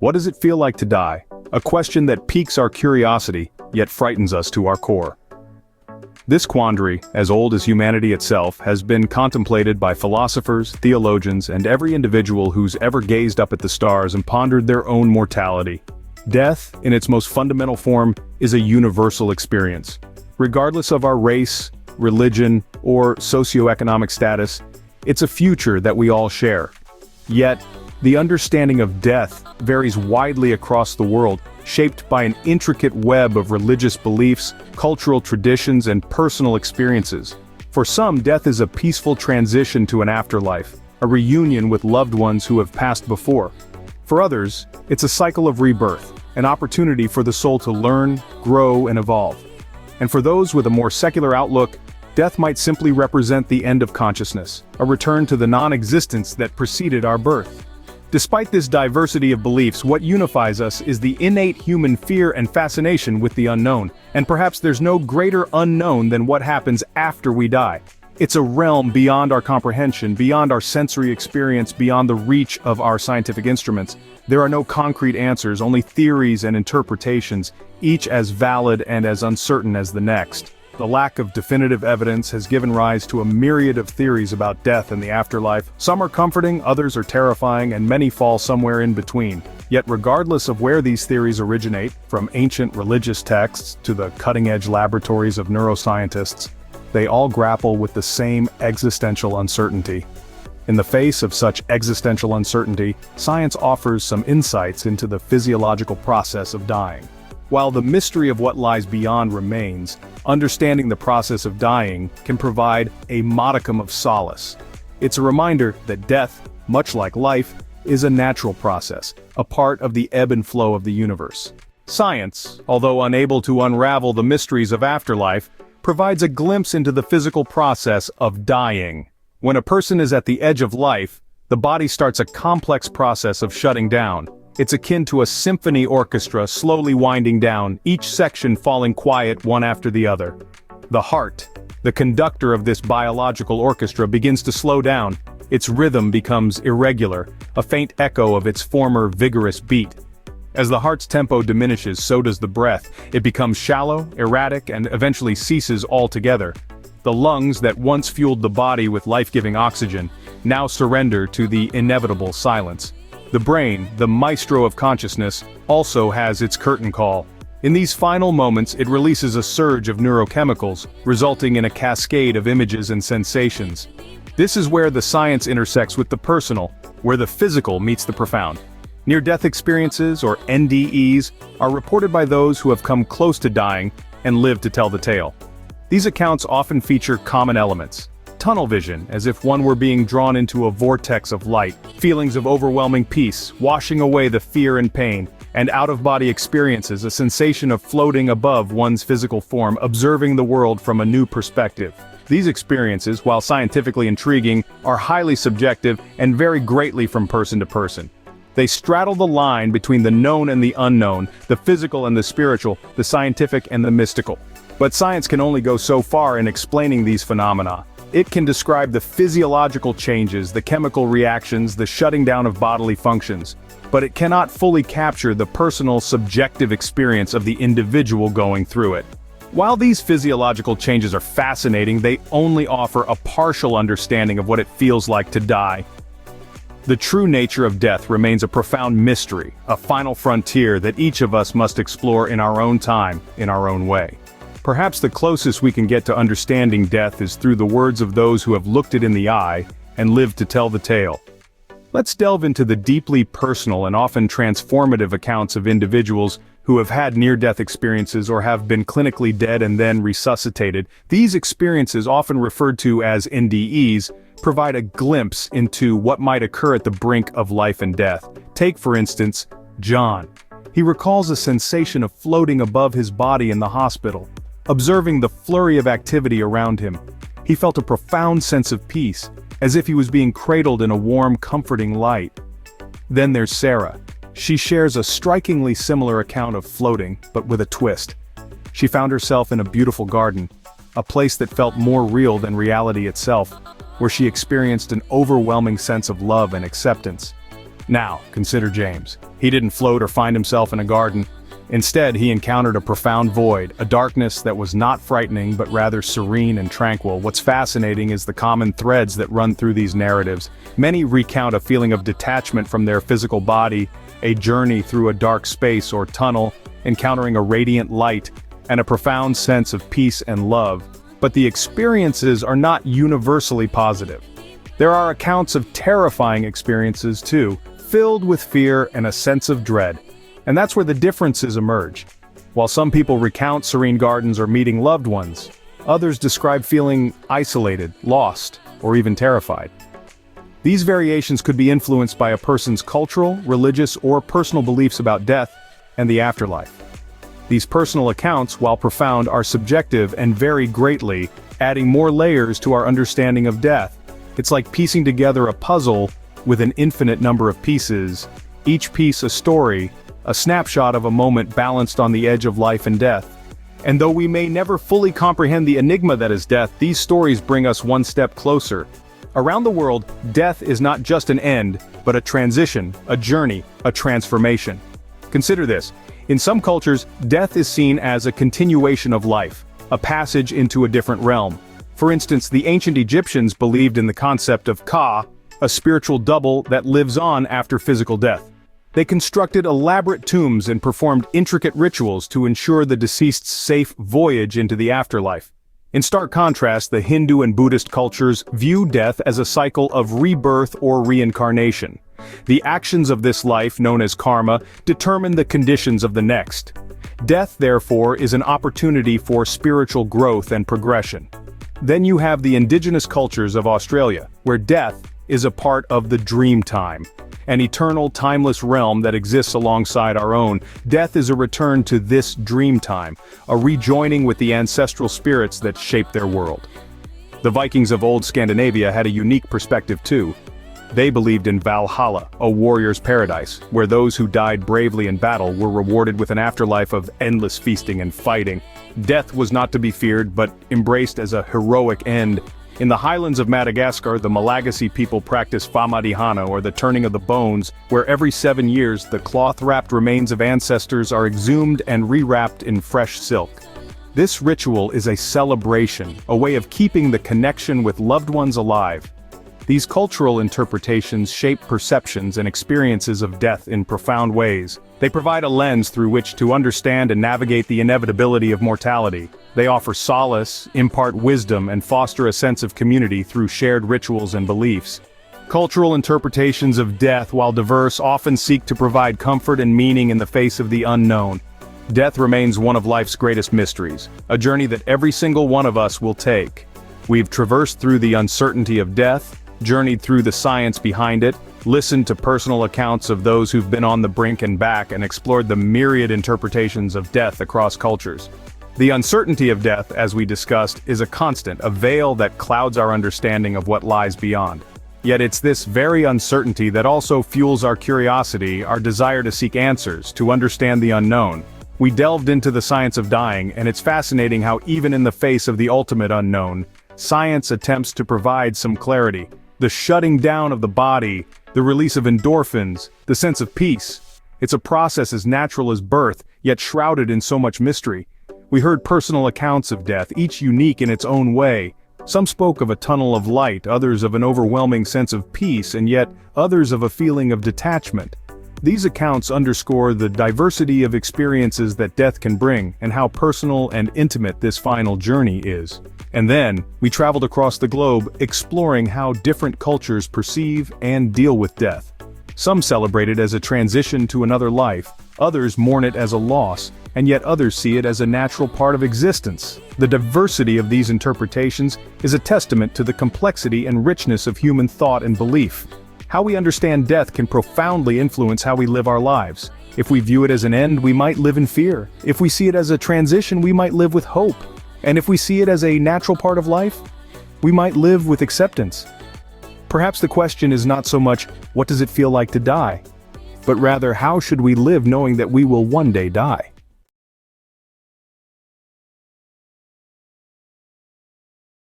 What does it feel like to die? A question that piques our curiosity, yet frightens us to our core. This quandary, as old as humanity itself, has been contemplated by philosophers, theologians, and every individual who's ever gazed up at the stars and pondered their own mortality. Death, in its most fundamental form, is a universal experience. Regardless of our race, religion, or socioeconomic status, it's a future that we all share. Yet, the understanding of death varies widely across the world, shaped by an intricate web of religious beliefs, cultural traditions, and personal experiences. For some, death is a peaceful transition to an afterlife, a reunion with loved ones who have passed before. For others, it's a cycle of rebirth, an opportunity for the soul to learn, grow, and evolve. And for those with a more secular outlook, death might simply represent the end of consciousness, a return to the non-existence that preceded our birth. Despite this diversity of beliefs, what unifies us is the innate human fear and fascination with the unknown, and perhaps there's no greater unknown than what happens after we die. It's a realm beyond our comprehension, beyond our sensory experience, beyond the reach of our scientific instruments. There are no concrete answers, only theories and interpretations, each as valid and as uncertain as the next. The lack of definitive evidence has given rise to a myriad of theories about death and the afterlife. Some are comforting, others are terrifying, and many fall somewhere in between. Yet regardless of where these theories originate, from ancient religious texts to the cutting-edge laboratories of neuroscientists, they all grapple with the same existential uncertainty. In the face of such existential uncertainty, science offers some insights into the physiological process of dying. While the mystery of what lies beyond remains, understanding the process of dying can provide a modicum of solace. It's a reminder that death, much like life, is a natural process, a part of the ebb and flow of the universe. Science, although unable to unravel the mysteries of afterlife, provides a glimpse into the physical process of dying. When a person is at the edge of life, the body starts a complex process of shutting down. It's akin to a symphony orchestra slowly winding down, each section falling quiet one after the other. The heart, the conductor of this biological orchestra, begins to slow down. Its rhythm becomes irregular, a faint echo of its former vigorous beat. As the heart's tempo diminishes, so does the breath. It becomes shallow, erratic, and eventually ceases altogether. The lungs that once fueled the body with life-giving oxygen now surrender to the inevitable silence. The brain, the maestro of consciousness, also has its curtain call. In these final moments, it releases a surge of neurochemicals, resulting in a cascade of images and sensations. This is where the science intersects with the personal, where the physical meets the profound. Near-death experiences, or NDEs, are reported by those who have come close to dying and lived to tell the tale. These accounts often feature common elements. Tunnel vision, as if one were being drawn into a vortex of light, feelings of overwhelming peace, washing away the fear and pain, and out-of-body experiences, a sensation of floating above one's physical form, observing the world from a new perspective. These experiences, while scientifically intriguing, are highly subjective and vary greatly from person to person. They straddle the line between the known and the unknown, the physical and the spiritual, the scientific and the mystical. But science can only go so far in explaining these phenomena. It can describe the physiological changes, the chemical reactions, the shutting down of bodily functions. But it cannot fully capture the personal, subjective experience of the individual going through it. While these physiological changes are fascinating, they only offer a partial understanding of what it feels like to die. The true nature of death remains a profound mystery, a final frontier that each of us must explore in our own time, in our own way. Perhaps the closest we can get to understanding death is through the words of those who have looked it in the eye and lived to tell the tale. Let's delve into the deeply personal and often transformative accounts of individuals who have had near-death experiences or have been clinically dead and then resuscitated. These experiences, often referred to as NDEs, provide a glimpse into what might occur at the brink of life and death. Take, for instance, John. He recalls a sensation of floating above his body in the hospital. Observing the flurry of activity around him, he felt a profound sense of peace, as if he was being cradled in a warm, comforting light. Then there's Sarah. She shares a strikingly similar account of floating, but with a twist. She found herself in a beautiful garden, a place that felt more real than reality itself, where she experienced an overwhelming sense of love and acceptance. Now, consider James. He didn't float or find himself in a garden. Instead, he encountered a profound void, a darkness that was not frightening but rather serene and tranquil. What's fascinating is the common threads that run through these narratives. Many recount a feeling of detachment from their physical body, a journey through a dark space or tunnel, encountering a radiant light, and a profound sense of peace and love. But the experiences are not universally positive. There are accounts of terrifying experiences too, filled with fear and a sense of dread. And that's where the differences emerge. While some people recount serene gardens or meeting loved ones, others describe feeling isolated, lost, or even terrified. These variations could be influenced by a person's cultural, religious, or personal beliefs about death and the afterlife. These personal accounts, while profound, are subjective and vary greatly, adding more layers to our understanding of death. It's like piecing together a puzzle with an infinite number of pieces, each piece a story, a snapshot of a moment balanced on the edge of life and death. And though we may never fully comprehend the enigma that is death, these stories bring us one step closer. Around the world, death is not just an end, but a transition, a journey, a transformation. Consider this. In some cultures, death is seen as a continuation of life, a passage into a different realm. For instance, the ancient Egyptians believed in the concept of Ka, a spiritual double that lives on after physical death. They constructed elaborate tombs and performed intricate rituals to ensure the deceased's safe voyage into the afterlife. In stark contrast, the Hindu and Buddhist cultures view death as a cycle of rebirth or reincarnation. The actions of this life, known as karma, determine the conditions of the next. Death, therefore, is an opportunity for spiritual growth and progression. Then you have the indigenous cultures of Australia, where death is a part of the dream time, an eternal, timeless realm that exists alongside our own. Death is a return to this dream time, a rejoining with the ancestral spirits that shaped their world. The Vikings of old Scandinavia had a unique perspective too. They believed in Valhalla, a warrior's paradise, where those who died bravely in battle were rewarded with an afterlife of endless feasting and fighting. Death was not to be feared, but embraced as a heroic end. In the highlands of Madagascar, the Malagasy people practice famadihana, or the turning of the bones, where every 7 years the cloth-wrapped remains of ancestors are exhumed and rewrapped in fresh silk. This ritual is a celebration, a way of keeping the connection with loved ones alive. These cultural interpretations shape perceptions and experiences of death in profound ways. They provide a lens through which to understand and navigate the inevitability of mortality. They offer solace, impart wisdom, and foster a sense of community through shared rituals and beliefs. Cultural interpretations of death, while diverse, often seek to provide comfort and meaning in the face of the unknown. Death remains one of life's greatest mysteries, a journey that every single one of us will take. We've traversed through the uncertainty of death, journeyed through the science behind it, listened to personal accounts of those who've been on the brink and back, and explored the myriad interpretations of death across cultures. The uncertainty of death, as we discussed, is a constant, a veil that clouds our understanding of what lies beyond. Yet it's this very uncertainty that also fuels our curiosity, our desire to seek answers, to understand the unknown. We delved into the science of dying, and it's fascinating how even in the face of the ultimate unknown, science attempts to provide some clarity. The shutting down of the body, the release of endorphins, the sense of peace. It's a process as natural as birth, yet shrouded in so much mystery. We heard personal accounts of death, each unique in its own way. Some spoke of a tunnel of light, others of an overwhelming sense of peace, and yet others of a feeling of detachment. These accounts underscore the diversity of experiences that death can bring, and how personal and intimate this final journey is. And then, we traveled across the globe, exploring how different cultures perceive and deal with death. Some celebrate it as a transition to another life, others mourn it as a loss, and yet others see it as a natural part of existence. The diversity of these interpretations is a testament to the complexity and richness of human thought and belief. How we understand death can profoundly influence how we live our lives. If we view it as an end, we might live in fear. If we see it as a transition, we might live with hope. And if we see it as a natural part of life, we might live with acceptance. Perhaps the question is not so much, what does it feel like to die? But rather, how should we live knowing that we will one day die?